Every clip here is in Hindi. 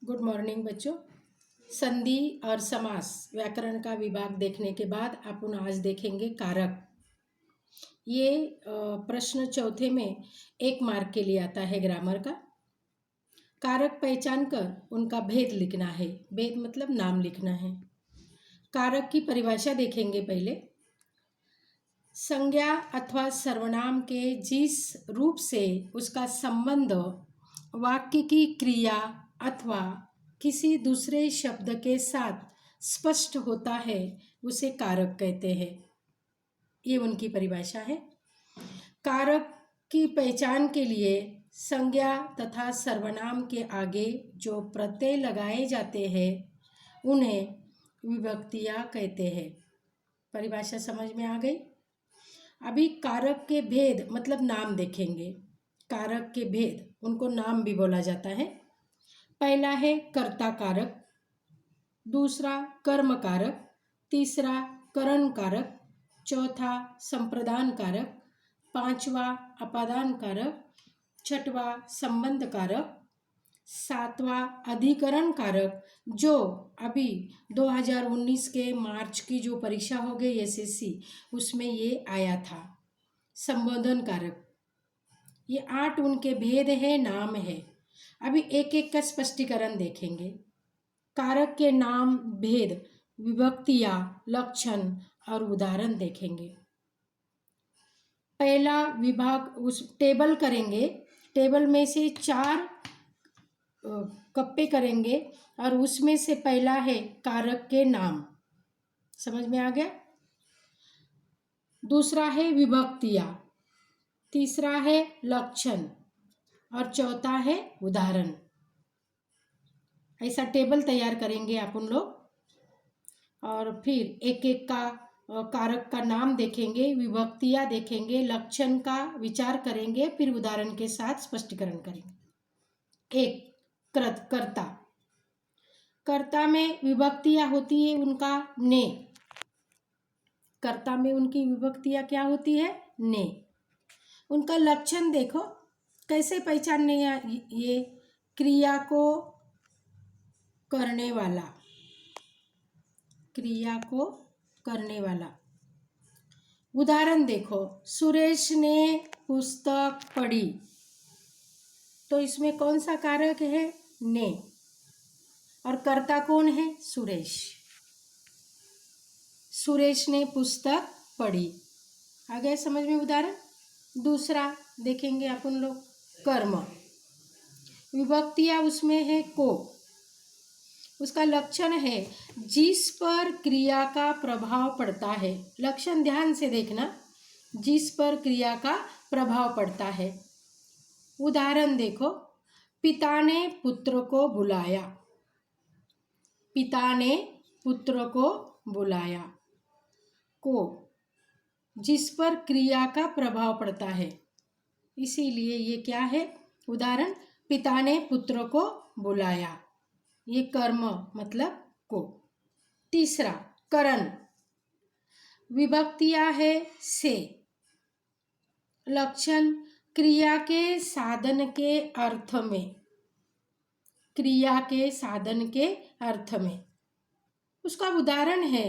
गुड मॉर्निंग बच्चों। संधि और समास व्याकरण का विभाग देखने के बाद अपन आज देखेंगे कारक। ये प्रश्न चौथे में 1 मार्क के लिए आता है ग्रामर का। कारक पहचान कर उनका भेद लिखना है। भेद मतलब नाम लिखना है। कारक की परिभाषा देखेंगे पहले। संज्ञा अथवा सर्वनाम के जिस रूप से उसका संबंध वाक्य की क्रिया अथवा किसी दूसरे शब्द के साथ स्पष्ट होता है उसे कारक कहते हैं। ये उनकी परिभाषा है। कारक की पहचान के लिए संज्ञा तथा सर्वनाम के आगे जो प्रत्यय लगाए जाते हैं उन्हें विभक्तियां कहते हैं। परिभाषा समझ में आ गई। अभी कारक के भेद मतलब नाम देखेंगे। कारक के भेद, उनको नाम भी बोला जाता है। पहला है कर्ता कारक, दूसरा कर्म कारक, तीसरा करण कारक, चौथा संप्रदान कारक, पांचवा अपादान कारक, छठवां संबंध कारक, सातवां अधिकरण कारक, जो अभी 2019 के मार्च की जो परीक्षा हो गई एसएससी उसमें ये आया था, संबोधन कारक। ये 8 उनके भेद है, नाम है। अभी एक एक का स्पष्टीकरण देखेंगे। कारक के नाम, भेद, विभक्तियां, लक्षण और उदाहरण देखेंगे। पहला विभाग उस टेबल करेंगे। टेबल में से 4 कप्पे करेंगे और उसमें से पहला है कारक के नाम। समझ में आ गया। दूसरा है विभक्तियां, तीसरा है लक्षण और चौथा है उदाहरण। ऐसा टेबल तैयार करेंगे अपन लोग और फिर एक एक का कारक का नाम देखेंगे, विभक्तियां देखेंगे, लक्षण का विचार करेंगे, फिर उदाहरण के साथ स्पष्टीकरण करेंगे। एक कर्ता। कर्ता में विभक्तियां होती है उनका ने। कर्ता में उनकी विभक्तियां क्या होती है? ने। उनका लक्षण देखो कैसे पहचानने। ये क्रिया को करने वाला, क्रिया को करने वाला। उदाहरण देखो, सुरेश ने पुस्तक पढ़ी, तो इसमें कौन सा कारक है? ने। और कर्ता कौन है? सुरेश। सुरेश ने पुस्तक पढ़ी। आ गए समझ में उदाहरण। दूसरा देखेंगे अपन लोग, कर्म। विभक्तियां उसमें है को। उसका लक्षण है जिस पर क्रिया का प्रभाव पड़ता है। लक्षण ध्यान से देखना, जिस पर क्रिया का प्रभाव पड़ता है। उदाहरण देखो, पिता ने पुत्र को बुलाया। पिता ने पुत्र को बुलाया। को, जिस पर क्रिया का प्रभाव पड़ता है, इसीलिए ये क्या है? उदाहरण, पिता ने पुत्र को बुलाया। ये कर्म मतलब को। तीसरा करण। विभक्तियां है से। लक्षण क्रिया के साधन के अर्थ में। क्रिया के साधन के अर्थ में। उसका उदाहरण है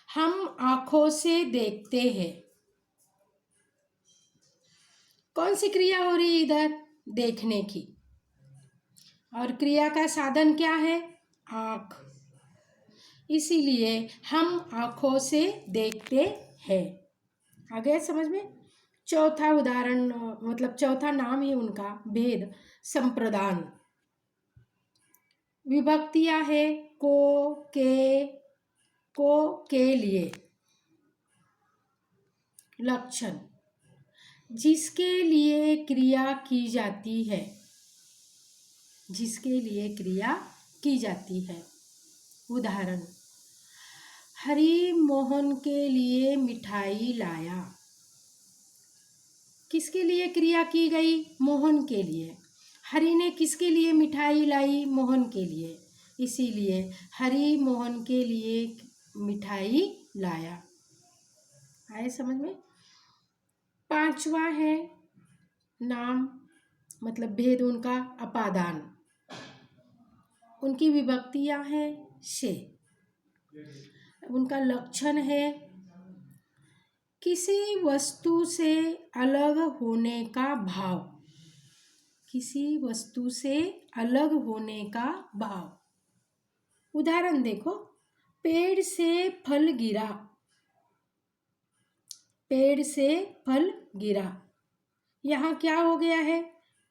हम आंखों से देखते हैं। कौन सी क्रिया हो रही है इधर? देखने की। और क्रिया का साधन क्या है? आँख। इसीलिए हम आँखों से देखते हैं। आ गया समझ में। चौथा उदाहरण मतलब चौथा नाम ही उनका भेद, संप्रदान। विभक्तियां है को के लिए। लक्षण जिसके लिए क्रिया की जाती है। जिसके लिए क्रिया की जाती है। उदाहरण, हरि मोहन के लिए मिठाई लाया। किसके लिए क्रिया की गई? मोहन के लिए। हरि ने किसके लिए मिठाई लाई? मोहन के लिए। इसीलिए हरि मोहन के लिए मिठाई लाया। आए समझ में। पांचवा है नाम मतलब भेद उनका, अपादान। उनकी विभक्तियां हैं से। उनका लक्षण है किसी वस्तु से अलग होने का भाव। किसी वस्तु से अलग होने का भाव। उदाहरण देखो, पेड़ से फल गिरा। पेड़ से फल गिरा, यहाँ क्या हो गया है?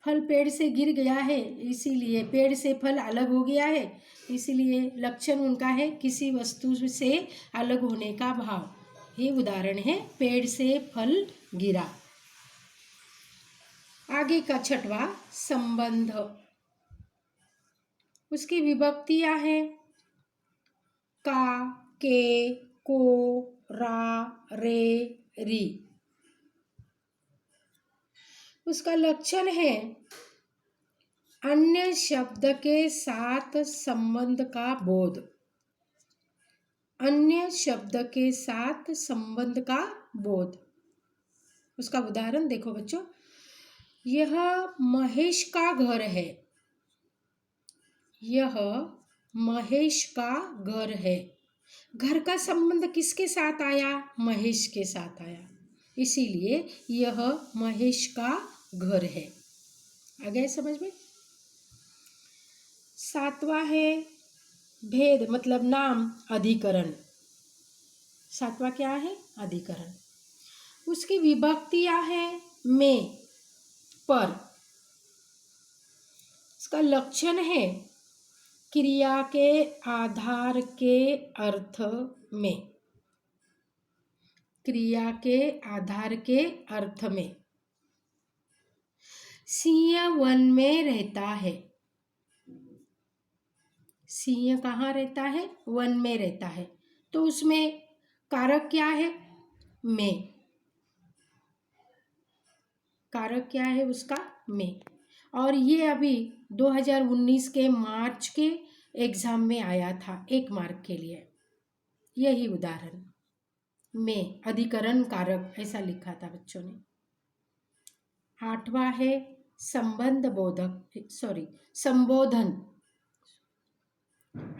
फल पेड़ से गिर गया है, इसीलिए पेड़ से फल अलग हो गया है, इसीलिए लक्षण उनका है किसी वस्तु से अलग होने का भाव। ये उदाहरण है पेड़ से फल गिरा। आगे का छठवां, संबंध। उसकी विभक्तियां हैं का, के, को, रा, रे, री। उसका लक्षण है अन्य शब्द के साथ संबंध का बोध। अन्य शब्द के साथ संबंध का बोध। उसका उदाहरण देखो बच्चों, यह महेश का घर है। यह महेश का घर है। घर का संबंध किसके साथ आया? महेश के साथ आया, इसीलिए यह महेश का घर है। आ गए समझ में? सातवां है भेद, मतलब नाम, अधिकरण। सातवां क्या है? अधिकरण। उसकी विभक्तियां हैं में, पर। इसका लक्षण है क्रिया के आधार के अर्थ में। क्रिया के आधार के अर्थ में। सिंह वन में रहता है। सिंह कहाँ रहता है? वन में रहता है, तो उसमें कारक क्या है? में। कारक क्या है उसका? में। और ये अभी 2019 के मार्च के एग्जाम में आया था, 1 मार्क के लिए। यही उदाहरण में अधिकरण कारक ऐसा लिखा था बच्चों ने। आठवां है संबंध बोधक, संबोधन।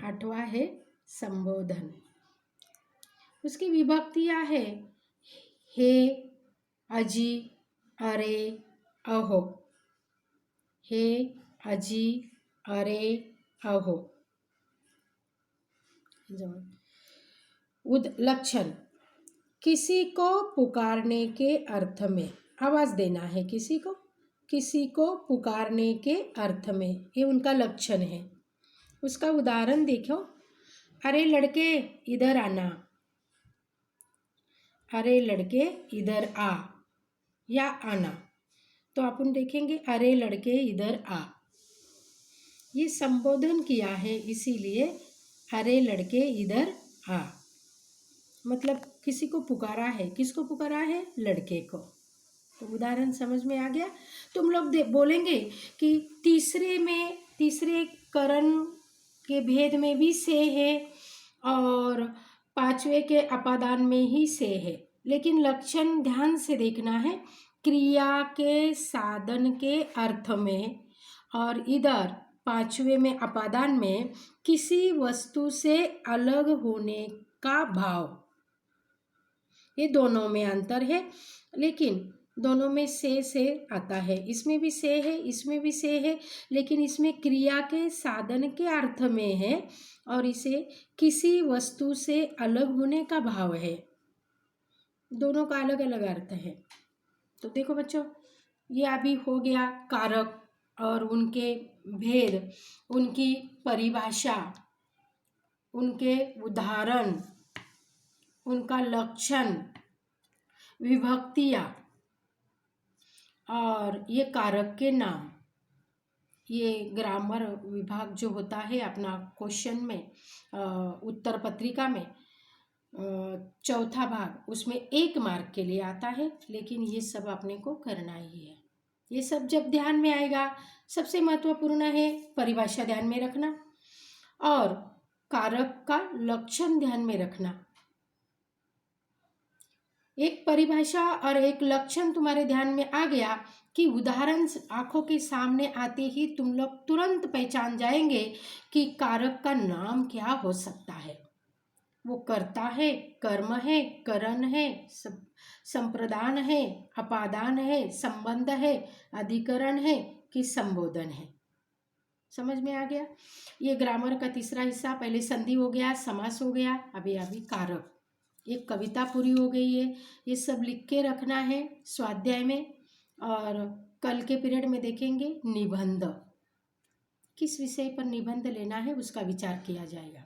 आठवां है संबोधन। उसकी विभक्तियां है हे, अजी, अरे, अहो। हे, अजी, अरे, अहो। लक्षण, किसी को पुकारने के अर्थ में। आवाज देना है किसी को, किसी को पुकारने के अर्थ में, ये उनका लक्षण है। उसका उदाहरण देखो, अरे लड़के इधर आना। अरे लड़के इधर आ, या आना। तो अपन देखेंगे अरे लड़के इधर आ, ये संबोधन किया है, इसीलिए अरे लड़के इधर आ। मतलब किसी को पुकारा है। किसको पुकारा है? लड़के को। तो उदाहरण समझ में आ गया। तुम लोग बोलेंगे कि तीसरे करण के भेद में भी से है और 5वें के अपादान में ही से है, लेकिन लक्षण ध्यान से देखना है। क्रिया के साधन के अर्थ में और इधर 5वें में अपादान में किसी वस्तु से अलग होने का भाव, ये दोनों में अंतर है, लेकिन दोनों में से आता है। इसमें भी से है, इसमें भी से है, लेकिन इसमें क्रिया के साधन के अर्थ में है और इसे किसी वस्तु से अलग होने का भाव है। दोनों का अलग अलग अर्थ है। तो देखो बच्चों, ये अभी हो गया कारक और उनके भेद, उनकी परिभाषा, उनके उदाहरण, उनका लक्षण, विभक्तियाँ और ये कारक के नाम। ये ग्रामर विभाग जो होता है अपना क्वेश्चन में, उत्तर पत्रिका में 4था भाग, उसमें 1 मार्क के लिए आता है, लेकिन ये सब अपने को करना ही है। ये सब जब ध्यान में आएगा, सबसे महत्वपूर्ण है परिभाषा ध्यान में रखना और कारक का लक्षण ध्यान में रखना। एक परिभाषा और एक लक्षण तुम्हारे ध्यान में आ गया कि उदाहरण आंखों के सामने आते ही तुम लोग तुरंत पहचान जाएंगे कि कारक का नाम क्या हो सकता है। वो कर्ता है, कर्म है, करण है, संप्रदान है, अपादान है, संबंध है, अधिकरण है कि संबोधन है। समझ में आ गया? ये ग्रामर का तीसरा हिस्सा। पहले संधि हो गया, समास हो गया, अभी अभी कारक। एक कविता पूरी हो गई है। ये सब लिख के रखना है स्वाध्याय में। और कल के पीरियड में देखेंगे निबंध, किस विषय पर निबंध लेना है उसका विचार किया जाएगा।